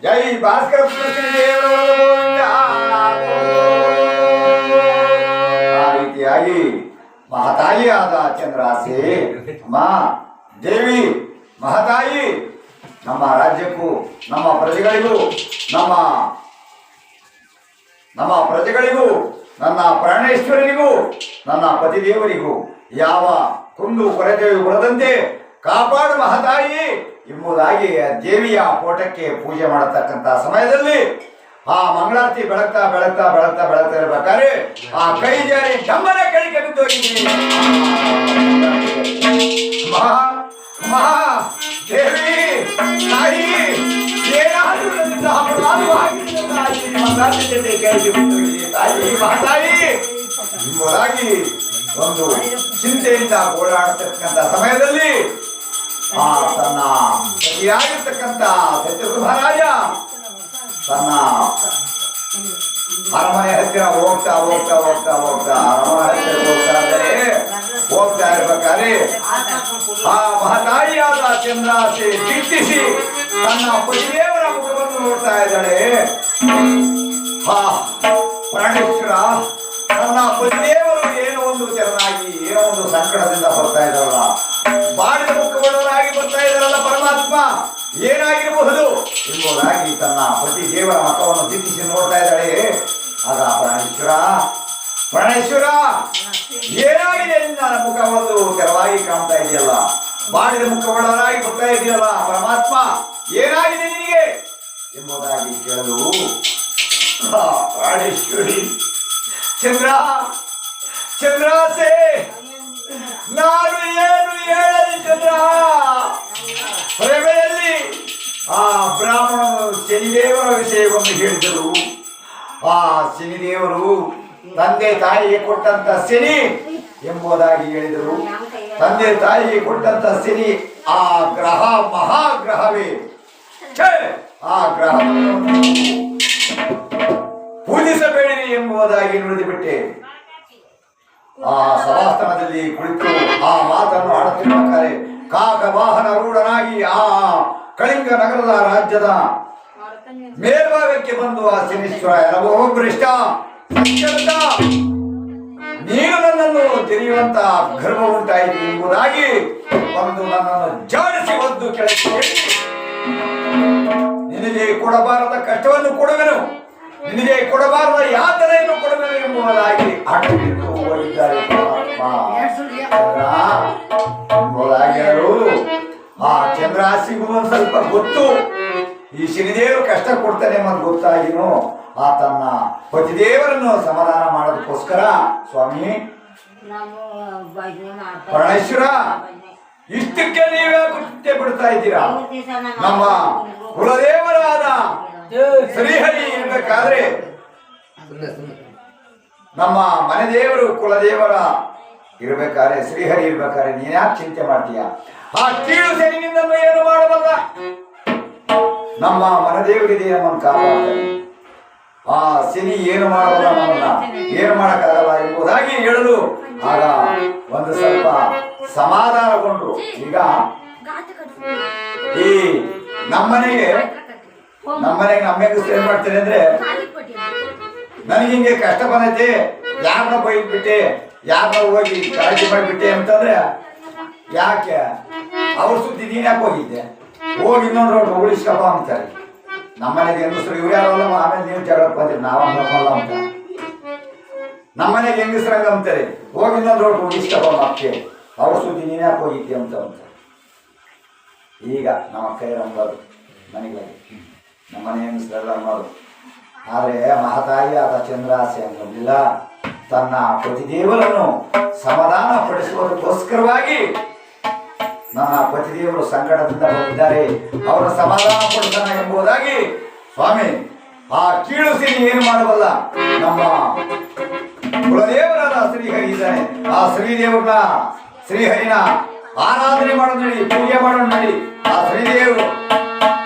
ಜೈ ಭಾಸ್ಕರ ಆ ರೀತಿಯಾಗಿ ಮಹತಾಯಿಯಾದ ಚಂದ್ರಾಸೆ ಅಮ್ಮ ದೇವಿ ಮಹತಾಯಿ ನಮ್ಮ ರಾಜ್ಯಕ್ಕೂ ನಮ್ಮ ಪ್ರಜೆಗಳಿಗೂ ನಮ್ಮ ಪ್ರಜೆಗಳಿಗೂ ನನ್ನ ಪ್ರಾಣೇಶ್ವರನಿಗೂ ನನ್ನ ಪತಿದೇವರಿಗೂ ಯಾವ ಕುಂದು ಕೊರತೆಯು ಬರದಂತೆ ಕಾಪಾಡು ಮಹತಾಯಿ ಎಂಬುದಾಗಿ ದೇವಿಯ ಫೋಟಕ್ಕೆ ಪೂಜೆ ಮಾಡತಕ್ಕಂತ ಸಮಯದಲ್ಲಿ ಆ ಮಂಗಳಾರತಿ ಬೆಳಗ್ತಾ ಬೆಳಗ್ತಾ ಬೆಳಗ್ತಾ ಬೆಳಗ್ತಾ ಇರ್ಬೇಕಾದ್ರೆ ಆ ಕೈ ಜಾರಿ ಡಮ್ಮನೆ ಕಳಿಕೆ ಬಿದ್ದೋಗಿದ್ದೀನಿ. ಮಹಾ ದೇವಿ ತಾಯಿ ಏನಾದರೂ ತಾಯಿ ಮಹತಾಯಿ ಎಂಬುದಾಗಿ ಒಂದು ಚಿಂತೆಯಿಂದ ಓಡಾಡತಕ್ಕಂಥ ಸಮಯದಲ್ಲಿ ಆ ತನ್ನ ಪತಿಯಾಗಿರ್ತಕ್ಕಂಥ ಸತ್ಯಗುರು ಮಹಾರಾಜ ತನ್ನ ಅರಮನೆ ಹತ್ತಿರ ಹೋಗ್ತಾ ಅರಮನೆ ಹತ್ತಿರ ಹೋಗ್ತಾ ಇರ್ಬೇಕಾದ್ರೆ ಆ ಮಹತಾಯಿಯಾದ ಚಂದ್ರಾಸೆ ಚಿಂತಿಸಿ ತನ್ನ ಪತಿದೇವರ ಮುಖವನ್ನು ನೋಡ್ತಾ ಇದ್ದಾಳೆ. ಆ ಪ್ರಾಣೇಶ್ವರ ನನ್ನ ಪತಿದೇವರು ಏನೋ ಒಂದು ಚೆನ್ನಾಗಿ ಏನೋ ಒಂದು ಸಂಕಟದಿಂದ ಬರ್ತಾ ಇದ್ದಾರಲ್ಲ, ಬಾಡಿದ ಮುಖವನ್ನಾಗಿ ಬರ್ತಾ ಇದ್ದಾರಲ್ಲ, ಪರಮಾತ್ಮ ಏನಾಗಿರಬಹುದು ಎಂಬುದಾಗಿ ತನ್ನ ಪತಿ ದೇವರ ಮುಖವನ್ನು ದಿಟ್ಟಿಸಿ ನೋಡ್ತಾ ಇದ್ದಾಳೆ. ಆಗ ಪ್ರಾಣೇಶ್ವರ ಏನಾಗಿದೆ ನನ್ನ ಮುಖ ಒಂದು ತೆರವಾಗಿ ಕಾಣ್ತಾ ಇದೆಯಲ್ಲ, ಬಾಡಿದ ಮುಖವನ್ನಾಗಿ ಬರ್ತಾ ಇದೆಯಲ್ಲ, ಪರಮಾತ್ಮ ಏನಾಗಿದೆ ನಿನಗೆ ಎಂಬುದಾಗಿ ಕೇಳಲು ಪ್ರಾಣೇಶ್ವರಿ ಚಂದ್ರಾಸೆ ನಾನು ಏನು ಹೇಳಲಿ ಚಂದ್ರ. ಹೊರಗಡೆಯಲ್ಲಿ ಆ ಬ್ರಾಹ್ಮಣನು ಶನಿದೇವರ ವಿಷಯವನ್ನು ಹೇಳಿದರು. ಆ ಶನಿದೇವರು ತಂದೆ ತಾಯಿಗೆ ಕೊಟ್ಟಂತ ಶನಿ ಎಂಬುದಾಗಿ ಹೇಳಿದರು. ತಂದೆ ತಾಯಿಗೆ ಕೊಟ್ಟಂತ ಶನಿ ಆ ಗ್ರಹ ಮಹಾಗ್ರಹವೇ. ಆ ಗ್ರಹವನ್ನು ಪೂಜಿಸಬೇಡಿರಿ ಎಂಬುದಾಗಿ ನುಡಿದುಬಿಟ್ಟೆ. ಆ ಸಭಾಸ್ಥಾನದಲ್ಲಿ ಕುಳಿತು ಆ ಮಾತನ್ನು ಆಡುತ್ತಿರಬೇಕಾರೆ ಕಾಕ ವಾಹನ ರೂಢನಾಗಿ ಆ ಕಳಿಂಗ ನಗರದ ರಾಜ್ಯದ ಮೇಲ್ಭಾಗಕ್ಕೆ ಬಂದು ಆ ಶನೀಶ್ವರ ಎಲ್ಲವೋ ಭ್ರಷ್ಟ ನೀನು ನನ್ನನ್ನು ತೆರೆಯುವಂತ ಗರ್ವ ಉಂಟಾಯಿತು ಎಂಬುದಾಗಿ ಬಂದು ನನ್ನನ್ನು ಜಾಡಿಸಿ ಒದ್ದು ಕೆಳಗೆ ನಿನಗೆ ಕೊಡಬಾರದ ಕಷ್ಟವನ್ನು ಕೊಡುವೆನು, ನಿನಗೆ ಕೊಡಬಾರದ ಯಾತನೆಯನ್ನು ಕೊಡುವೆನು ಎಂಬುದಾಗಿ ಆಟವಿಟ್ಟು ಹೋಗಿದ್ದಾರೆ. ಆ ಚಂದ್ರಾಸಿಗೂ ಒಂದು ಸ್ವಲ್ಪ ಗೊತ್ತು, ಈ ಶನಿದೇವರು ಕಷ್ಟ ಕೊಡ್ತಾನೆ ಎಂಬುದು ಗೊತ್ತಾಗಿನೂ ಆ ತನ್ನ ಪತಿದೇವರನ್ನು ಸಮಾಧಾನ ಮಾಡೋದಕ್ಕೋಸ್ಕರ ಸ್ವಾಮಿ ಪರಮೇಶ್ವರ ಇಷ್ಟಕ್ಕೆ ನೀವೇ ಕೃತ್ಯ ಬಿಡ್ತಾ ಇದ್ದೀರಾ? ನಮ್ಮ ಕುಲದೇವರಾದ ಶ್ರೀಹರಿ ಇರ್ಬೇಕಾದ್ರೆ, ನಮ್ಮ ಮನೆ ದೇವರು ಕುಲದೇವರ ಇರ್ಬೇಕಾದ್ರೆ, ಶ್ರೀಹರಿ ಇರ್ಬೇಕಾದ್ರೆ ನೀನ್ ಯಾಕೆ ಚಿಂತೆ ಮಾಡ್ತೀಯ? ಆ ಕೀಳು ಶನಿನಿಂದ ಏನು ಮಾಡಬಲ್ಲ? ನಮ್ಮ ಮನದೇವರಿಗೆ ನಮ್ಮನ್ನು ಕಾಪಾಡ್ತಾರೆ. ಆ ಶನಿ ಏನು ಮಾಡಬಲ್ಲ, ನಮ್ಮನ್ನ ಏನು ಮಾಡಕ್ಕಾಗಲ್ಲ ಎಂಬುದಾಗಿ ಹೇಳಲು ಆಗ ಒಂದು ಸ್ವಲ್ಪ ಸಮಾಧಾನಗೊಂಡ್ರು. ಈಗ ಈ ನಮ್ಮನೆಗೆ ನಮ್ಮ ಹೆಂಗಸರು ಏನ್ ಮಾಡ್ತಾರೆ ಅಂದ್ರೆ, ನನಗೆ ಹಿಂಗೆ ಕಷ್ಟ ಬಂದೈತೆ, ಯಾರನ್ನ ಬೈದ್ಬಿಟ್ಟೆ, ಯಾರನ್ನ ಹೋಗಿ ಕಾಳಜಿ ಮಾಡಿಬಿಟ್ಟೆ ಅಂತಂದ್ರೆ, ಯಾಕೆ ಅವ್ರ ಸುದ್ದಿ ನೀನ್ ಯಾಕೆ ಹೋಗಿದ್ದೆ, ಹೋಗಿ ಇನ್ನೊಂದು ರೋಡ್ ಉಳಿಸ್ಕಪ್ಪ ಅಂತಾರೆ. ನಮ್ಮನೆಗೆ ಹೆಂಗಸರು ಇವ್ರು ಯಾರಲ್ಲ, ಆಮೇಲೆ ನೀವು ಜಗಳಕ್ಕೆ ಬಂದಿರಿ ನಾವು ಹಂಗಲ್ಲ ಅಂತ. ನಮ್ಮನೆಗೆ ಹೆಂಗಸರಂಗ ಅಂತಾರೆ, ಹೋಗಿ ಇನ್ನೊಂದು ರೋಡ್ ಉಳಿಸ್ಕಪ್ಪ ಮಕ್ಕಳು, ಅವ್ರ ಸುದ್ದಿ ನೀನ್ ಯಾಕೆ ಹೋಗಿದ್ದೆ ಅಂತ ಅಂತಾರೆ. ಈಗ ನಮ್ಮ ಕೈ ರಂಬರು ಮನೆಗೆ ನಮ್ಮನೆ ಹೆಂಗಸರೆಲ್ಲ ಮಾಡೋದು. ಆದರೆ ಮಹತಾಯಿ ಆದ ಚಂದ್ರಾಸೆ ಅನ್ನಲಿಲ್ಲ, ತನ್ನ ಪತಿದೇವರನ್ನು ಸಮಾಧಾನ ಪಡಿಸುವುದಕ್ಕೋಸ್ಕರವಾಗಿ ನನ್ನ ಪತಿದೇವರು ಸಂಕಟದಿಂದ ಬಂದಿದ್ದಾರೆ, ಅವರ ಸಮಾಧಾನ ಪಡಿಸೋಣ ಎಂಬುದಾಗಿ ಸ್ವಾಮಿ ಆ ಕೀಳು ಶನಿ ಏನು ಮಾಡಬಲ್ಲ, ನಮ್ಮ ಕುಲದೇವರಾದ ಶ್ರೀಹರಿ ಇದ್ದಾನೆ. ಆ ಶ್ರೀಹರಿನ ಆರಾಧನೆ ಮಾಡೋದು ನಡಿ, ಪೂಜೆ ಮಾಡೋದು ನಡಿ. ಆ ಶ್ರೀದೇವರು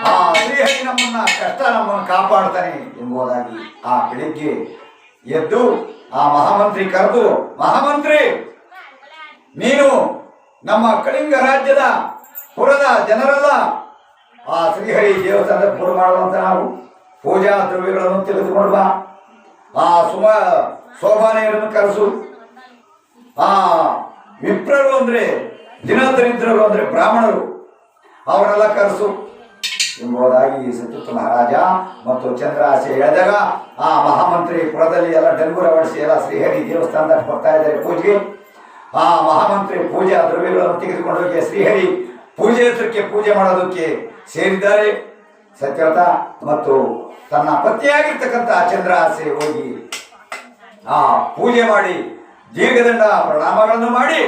ಆ ಶ್ರೀಹರಿ ನಮ್ಮನ್ನು ಕಾಪಾಡ್ತಾನೆ ಎಂಬುದಾಗಿ ಆ ಬೆಳಿಗ್ಗೆ ಎದ್ದು ಆ ಮಹಾಮಂತ್ರಿ ಕರೆದು, ಮಹಾಮಂತ್ರಿ ನೀನು ನಮ್ಮ ಕಳಿಂಗ ರಾಜ್ಯದ ಪುರದ ಜನರೆಲ್ಲ ಆ ಶ್ರೀಹರಿ ದೇವಸ್ಥಾನದ ಪೂರ ಮಾಡುವಂತ ನಾವು ಪೂಜಾ ದ್ರವ್ಯಗಳನ್ನು ತೆಗೆದುಕೊಂಡು ಬಾ. ಆ ಶೋಭಾನೆಯನ್ನು ಕರೆಸು. ಆ ವಿಪ್ರರು ಅಂದ್ರೆ ದಿನದರಿದ್ರರು ಅಂದ್ರೆ ಬ್ರಾಹ್ಮಣರು, ಅವರೆಲ್ಲ ಕರೆಸು ಎಂಬುದಾಗಿ ಸತ್ಯತ್ವ ಮಹಾರಾಜ ಮತ್ತು ಚಂದ್ರಾಸೆ ಹೇಳಿದಾಗ ಆ ಮಹಾಮಂತ್ರಿ ಪುರದಲ್ಲಿ ಎಲ್ಲ ಡಂಗೂರ ಹೊಡಿಸಿ ಎಲ್ಲ ಶ್ರೀಹರಿ ದೇವಸ್ಥಾನದಾಗ ಬರ್ತಾ ಇದ್ದಾರೆ ಪೂಜೆಗೆ. ಆ ಮಹಾಮಂತ್ರಿ ಪೂಜಾ ದ್ರವ್ಯಗಳನ್ನು ತೆಗೆದುಕೊಂಡು ಹೋಗಿ ಶ್ರೀಹರಿ ಪೂಜೆ ಹತ್ರಕ್ಕೆ ಪೂಜೆ ಮಾಡೋದಕ್ಕೆ ಸೇರಿದ್ದಾರೆ. ಸತ್ಯವ್ರತ ಮತ್ತು ತನ್ನ ಪತಿಯಾಗಿರ್ತಕ್ಕಂಥ ಚಂದ್ರಾಸೆ ಹೋಗಿ ಆ ಪೂಜೆ ಮಾಡಿ ದೀರ್ಘದಂಡ ಪ್ರಣಾಮಗಳನ್ನು ಮಾಡಿ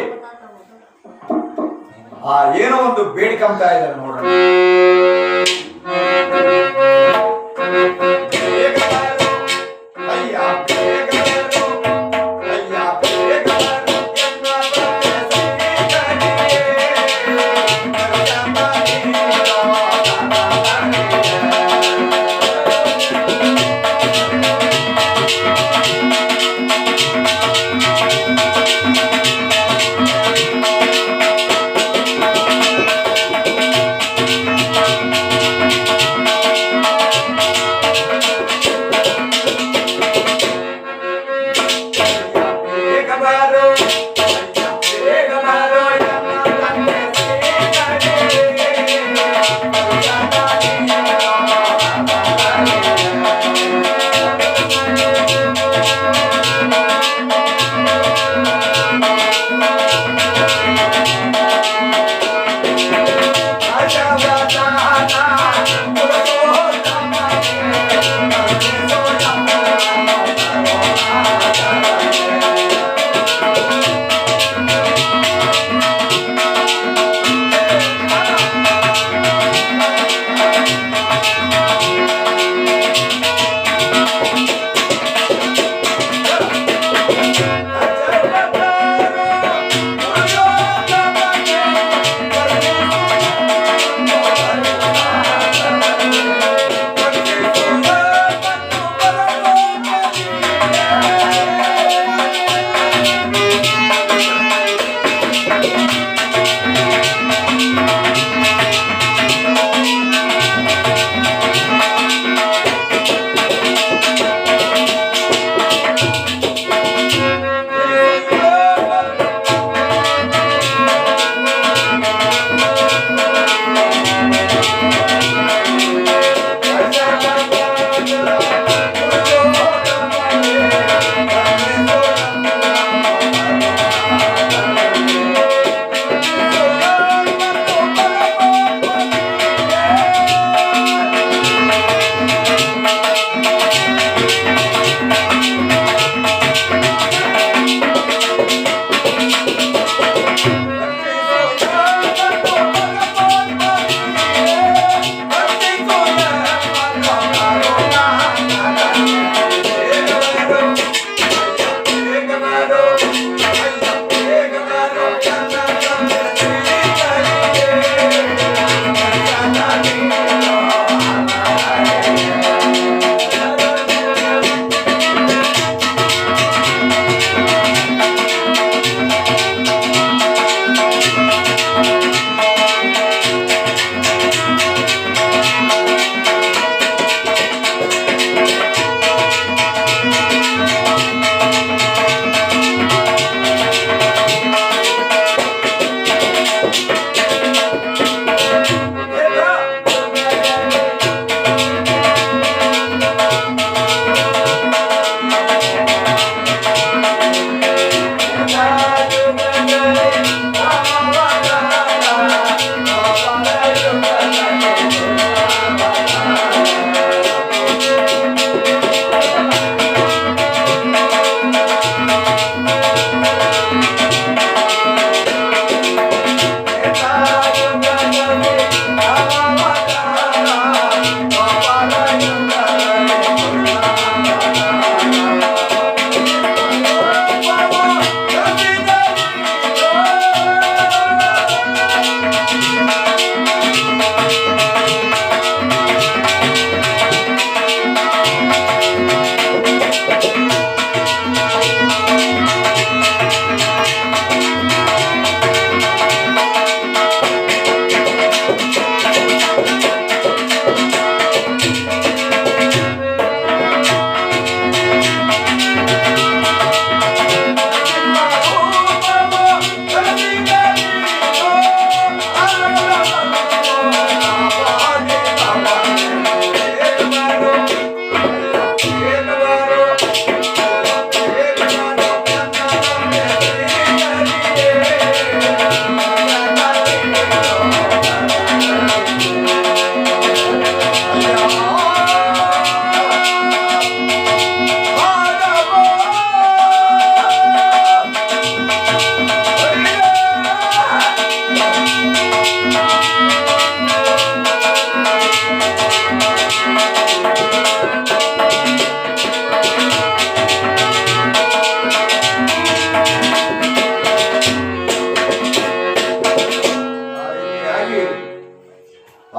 ಆ ಏನೋ ಒಂದು ಬೇಡಿಕಂತಾ ಇದ್ದಾರೆ ನೋಡೋಣ.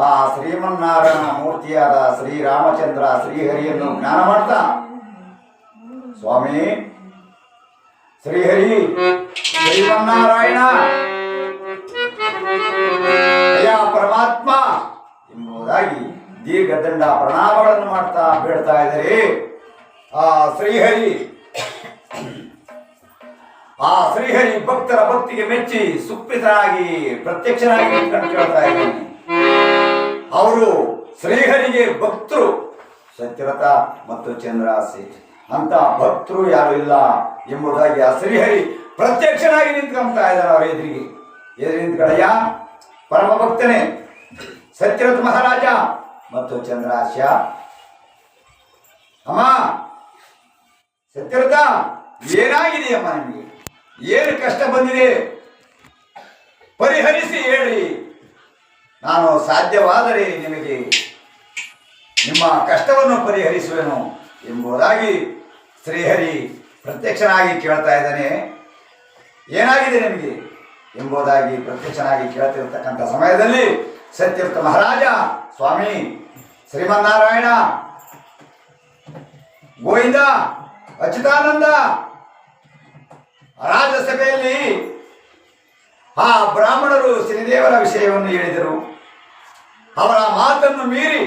ಆ ಶ್ರೀಮನ್ನಾರಾಯಣ ಮೂರ್ತಿಯಾದ ಶ್ರೀರಾಮಚಂದ್ರ ಶ್ರೀಹರಿಯನ್ನು ಜ್ಞಾನ ಮಾಡ್ತಾ, ಸ್ವಾಮಿ ಶ್ರೀಹರಿ ಶ್ರೀಮನ್ನಾರಾಯಣ ಅಯ್ಯ ಪರಮಾತ್ಮ ಎಂಬುದಾಗಿ ದೀರ್ಘದಂಡ ಪ್ರಣಾಮಗಳನ್ನು ಮಾಡ್ತಾ ಬೇಡ್ತಾ ಇದ್ದಾರೆ. ಆ ಶ್ರೀಹರಿ ಭಕ್ತರ ಭಕ್ತಿಗೆ ಮೆಚ್ಚಿ ಸುಪ್ರಿತನಾಗಿ ಪ್ರತ್ಯಕ್ಷನಾಗಿ ನಿಂತ್ಕೊಂಡು ಕೇಳ್ತಾ ಇದ್ದಾನೆ. ಅವರು ಶ್ರೀಹರಿಗೆ ಭಕ್ತರು ಸತ್ಯವ್ರತ ಮತ್ತು ಚಂದ್ರಾಸಿ ಅಂತ ಭಕ್ತರು ಯಾರು ಇಲ್ಲ ಎಂಬುದಾಗಿ ಆ ಶ್ರೀಹರಿ ಪ್ರತ್ಯಕ್ಷನಾಗಿ ನಿಂತ್ಕೊಂತಾ ಇದ್ದಾರೆ. ಅವರ ಎದುರು ನಿಂತ್ಕೊಳ್ಳಯ್ಯ ಪರಮ ಭಕ್ತನೇ ಸತ್ಯವ್ರತ ಮಹಾರಾಜ ಮತ್ತು ಚಂದ್ರಾಸ್ಯ. ಅಮ್ಮ ಸತ್ಯವ್ರತ, ಏನಾಗಿದೆಯಮ್ಮ ನಿಮಗೆ? ಏನು ಕಷ್ಟ ಬಂದಿದೆ? ಪರಿಹರಿಸಿ ಹೇಳಿ, ನಾನು ಸಾಧ್ಯವಾದರೆ ನಿಮಗೆ ನಿಮ್ಮ ಕಷ್ಟವನ್ನು ಪರಿಹರಿಸುವೆನು ಎಂಬುದಾಗಿ ಶ್ರೀಹರಿ ಪ್ರತ್ಯಕ್ಷನಾಗಿ ಕೇಳ್ತಾ ಇದ್ದಾನೆ. ಏನಾಗಿದೆ ನಿಮಗೆ ಎಂಬುದಾಗಿ ಪ್ರತ್ಯಕ್ಷನಾಗಿ ಕೇಳ್ತಿರ್ತಕ್ಕಂಥ ಸಮಯದಲ್ಲಿ ಸತ್ಯವ್ರತ ಮಹಾರಾಜ, ಸ್ವಾಮಿ ಶ್ರೀಮನ್ನಾರಾಯಣ ಗೋವಿಂದ ಅಚ್ಯುತಾನಂದ, ರಾಜಸಭೆಯಲ್ಲಿ ಆ ಬ್ರಾಹ್ಮಣರು ಶನಿದೇವರ ವಿಷಯವನ್ನು ಹೇಳಿದರು. ಅವರ ಮಾತನ್ನು ಮೀರಿ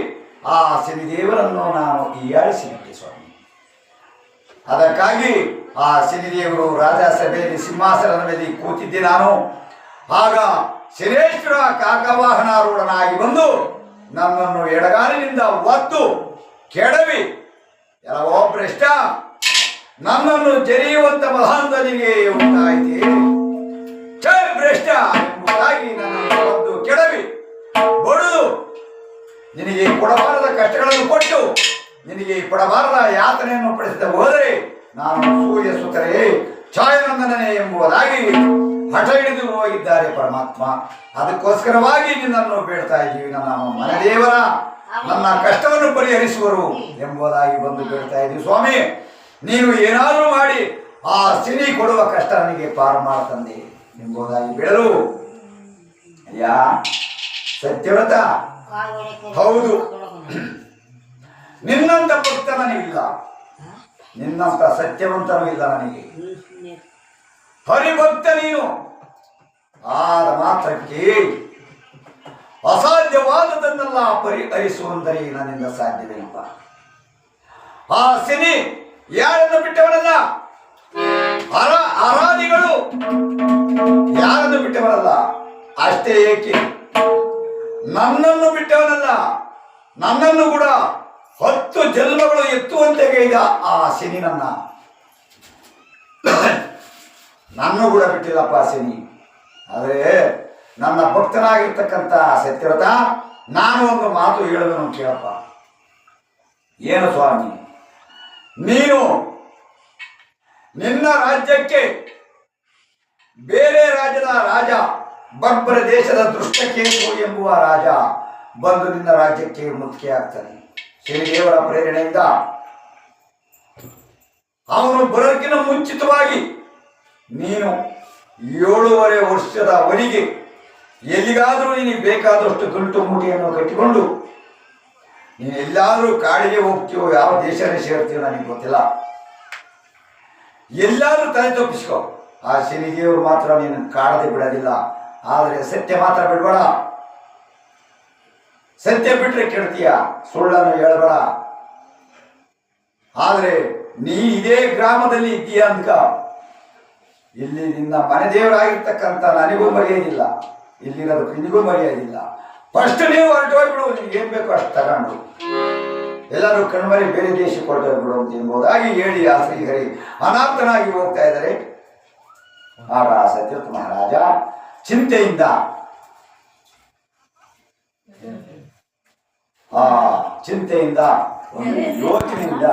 ಆ ಶನಿದೇವರನ್ನು ನಾನು ಹೀಯಾಳಿಸಿಬಿಟ್ಟೆ ಸ್ವಾಮಿ. ಅದಕ್ಕಾಗಿ ಆ ಶನಿದೇವರು ರಾಜಸಭೆಯಲ್ಲಿ ಸಿಂಹಾಸನದ ಮೇಲೆ ಕೂತಿದ್ದೆ ನಾನು. ಆಗ ಶನೇಶ್ವರ ಕಾಕವಾಹನಾರೂಢನಾಗಿ ಬಂದು ನನ್ನನ್ನು ಎಡಗಾಲಿನಿಂದ ಒದ್ದು ಕೆಡವಿ, ಎಲ್ಲವೋ ಭ್ರಷ್ಟ, ನನ್ನನ್ನು ಜರಿಯುವಂತ ಮಹಾಂತನಿಗೆ ಉಂಟಾಯಿತೆ, ಛೇ ಭ್ರಷ್ಟ ಎಂಬುದಾಗಿ ನನ್ನನ್ನು ಒದ್ದು ಕೆಡವಿ ಬಡಿದು ನಿನಗೆ ಕೊಡಬಾರದ ಕಷ್ಟಗಳನ್ನು ಕೊಟ್ಟು ನಿನಗೆ ಕೊಡಬಾರದ ಯಾತನೆಯನ್ನು ಪಡಿಸಿದ ಹೋದರೆ ನಾನು ಸೂರ್ಯ ಸುತ್ತರೇ ಛಾಯಾನಂದನೇ ಎಂಬುದಾಗಿ ಹಠ ಹಿಡಿದು ಹೋಗಿದ್ದಾರೆ ಪರಮಾತ್ಮ. ಅದಕ್ಕೋಸ್ಕರವಾಗಿ ನಿನ್ನನ್ನು ಬೇಡ್ತಾ ಇದ್ದೀವಿ, ನನ್ನ ಮನೆದೇವರ ನನ್ನ ಕಷ್ಟವನ್ನು ಪರಿಹರಿಸುವರು ಎಂಬುದಾಗಿ ಬಂದು ಬೇಡ್ತಾ ಇದ್ದೀವಿ. ಸ್ವಾಮಿ, ನೀನು ಏನಾದರೂ ಮಾಡಿ ಆ ಶನಿ ಕೊಡುವ ಕಷ್ಟ ನನಗೆ ಪಾರು ಮಾಡತಂದೆ ಎಂಬುದಾಗಿ ಬೇಡಲು. ಅಯ್ಯ ಸತ್ಯವ್ರತ, ಹೌದು, ನಿನ್ನಂತ ಭಕ್ತ ನನಗಿಲ್ಲ, ನಿನ್ನಂತ ಸತ್ಯವಂತನೂ ಇಲ್ಲ ನನಗೆ. ಹರಿಭಕ್ತ ನೀನು. ಆದ ಮಾತ್ರಕ್ಕೆ ಅಸಾಧ್ಯವಾದದನ್ನೆಲ್ಲ ಪರಿಹರಿಸುವಂದರೆ ನನ್ನಿಂದ ಸಾಧ್ಯವೇನಪ್ಪ. ಆ ಶನಿ ಯಾರನ್ನು ಬಿಟ್ಟವನಲ್ಲ, ಅರಾಧಿಗಳು ಯಾರನ್ನು ಬಿಟ್ಟವನಲ್ಲ. ಅಷ್ಟೇ ಏಕೆ, ನನ್ನನ್ನು ಬಿಟ್ಟವನಲ್ಲ, ನನ್ನನ್ನು ಕೂಡ 10 ಜನ್ಮಗಳು ಎತ್ತುವಂತೆ ಗೈದ ಆ ಶನಿ ನನ್ನ ಕೂಡ ಬಿಟ್ಟಿಲ್ಲಪ್ಪ ಶನಿ. ಆದರೆ ನನ್ನ ಭಕ್ತನಾಗಿರ್ತಕ್ಕಂಥ ಸತ್ಯವ್ರತ, ನಾನು ಒಂದು ಮಾತು ಹೇಳುವುದನ್ನು ಕೇಳಪ್ಪ. ಏನು ಸ್ವಾಮಿ, ನೀನು ನಿನ್ನ ರಾಜ್ಯಕ್ಕೆ ಬೇರೆ ರಾಜ್ಯದ ರಾಜ, ಬರ್ಬರ ದೇಶದ ದೃಷ್ಟಕೇತು ಎಂಬುವ ರಾಜ ಬಂದು ನಿನ್ನ ರಾಜ್ಯಕ್ಕೆ ಮುಖ್ಯ ಆಗ್ತಾನೆ. ಶ್ರೀದೇವರ ಪ್ರೇರಣೆಯಿಂದ ಅವನು ಬರೋದಕ್ಕಿಂತ ಮುಂಚಿತವಾಗಿ ನೀನು 7.5 ವರ್ಷದವರೆಗೆ ಎಲ್ಲಿಗಾದರೂ ನಿನಗೆ ಬೇಕಾದಷ್ಟು ಗಂಟು ಮೂಟೆಯನ್ನು ಕಟ್ಟಿಕೊಂಡು ನೀನು ಎಲ್ಲಾದರೂ ಕಾಡಿಗೆ ಹೋಗ್ತೀವೋ, ಯಾವ ದೇಶನೇ ಸೇರ್ತೀವೋ ನನಗೆ ಗೊತ್ತಿಲ್ಲ, ಎಲ್ಲಾದರೂ ತಲೆ ತಪ್ಪಿಸ್ಕೋ. ಆ ಶನಿದೇವರು ಮಾತ್ರ ನೀನು ಕಾಡದೆ ಬಿಡೋದಿಲ್ಲ. ಆದರೆ ಸತ್ಯ ಮಾತ್ರ ಬಿಡಬೇಡ. ಸತ್ಯ ಬಿಟ್ಟರೆ ಕೆಡ್ತೀಯ, ಸುಳ್ಳನ್ನು ಹೇಳಬೇಡ. ಆದರೆ ನೀ ಇದೇ ಗ್ರಾಮದಲ್ಲಿ ಇದ್ದೀಯ ಅಂದ್ಕ, ಇಲ್ಲಿ ನಿನ್ನ ಮನೆ ದೇವರಾಗಿರ್ತಕ್ಕಂಥ ನನಗೂ ಮರೆಯೋದಿಲ್ಲ, ಇಲ್ಲಿರೋದಕ್ಕೆ ನಿನಗೂ ಮರೆಯೋದಿಲ್ಲ. ಫಸ್ಟ್ ನೀವು ಹೊರಟೋಗ್ಬಿಡು, ನಿಮ್ಗೆ ಏನ್ ಬೇಕೋ ಅಷ್ಟು ತಗೊಂಡು ಎಲ್ಲರೂ ಕಣ್ಮರಿ ಬೇರೆ ದೇಶಕ್ಕೆ ಹೊರಟೋಗ್ಬಿಡು ಅಂತ ಎಂಬುದಾಗಿ ಹೇಳಿ ಆ ಶ್ರೀಹರಿ ಅನಾಥನಾಗಿ ಹೋಗ್ತಾ ಇದ್ದಾರೆ. ಆಗ ಸತ್ಯವ್ರತ ಮಹಾರಾಜ ಚಿಂತೆಯಿಂದ ಒಂದು ಯೋಚನೆಯಿಂದ